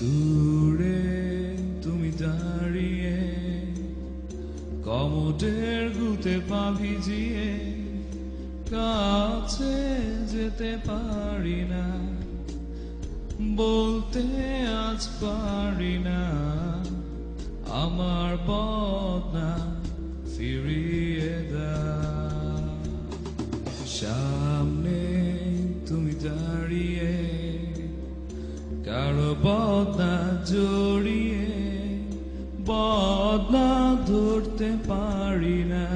দূরে তুমি দাঁড়িয়ে কমোডের গুতে পা ভিজিয়ে কাছে যেতে পারি না, বলতে আজ পারি না আমার বদনা ফিরিয়ে দাও। সামনে তুমি দাঁড়িয়ে কারো বদনা জড়িয়ে বদনা ধরতে পারি না,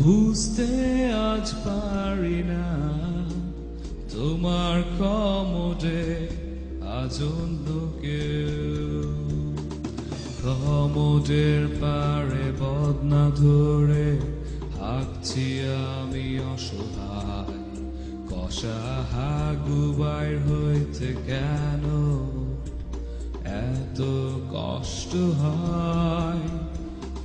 বুঝতে আজ পারি না তোমার কমোডে আজ অন্য কেউ। কমোডের পারে বদনা ধরে হাঁকছি আমি অসহায়, কষা হাগু বাইর হইতে কেন এত কষ্ট হয়।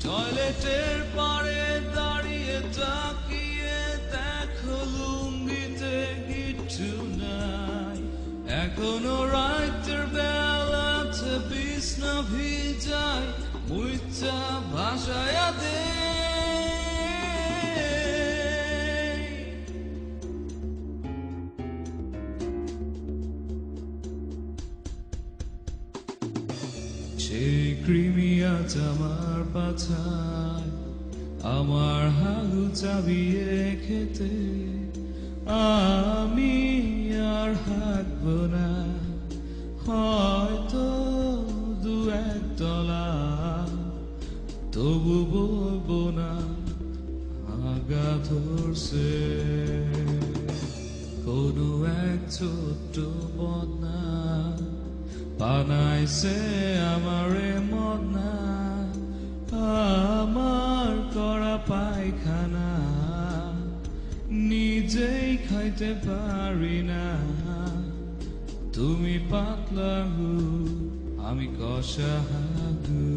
টয়লেটের পারে দাঁড়িয়ে তাকিয়ে দেখো লুঙ্গিতে কিচ্ছু নাই, এখনো রাতের বেলাতে বিছনা ভিজায় মুইচ্ছা ভাসায়া দে। সেই কৃমি আজ আমার পাছায়, আমার হাগু চাবিয়ে খেতে আমি আর হাঁকব না, হয়তো দু এক তলা তবু বলবো না আগা ধরছে। কোনো এক ছোট্ট বদনা বানাইছে আমারে মদনা, আমার করা পায়খানা নিজেই খাইতে পারি না। তুমি পাতলা হু আমি কষা হাগু,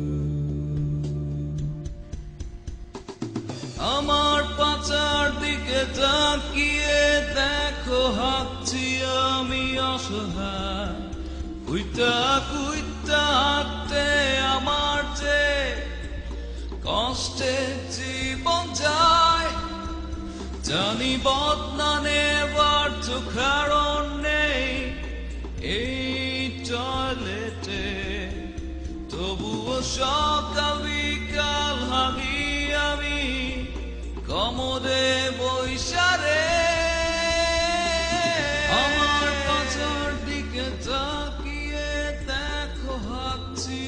আমার পাচার দিকে তাকিয়ে দেখো হাঁকছি আমি অসহায়, কুইতা কুইতা হাঁকতে আমার যে কষ্টে জীবন যায়। জানি বদনা নেবার তো কারণ নেই এই টয়লেটে, তবুও সকাল বিকাল হাগি আমি কমোডে বৈশারে। আমার পাচার দিকে তাকিয়ে দেখো হাঁকছি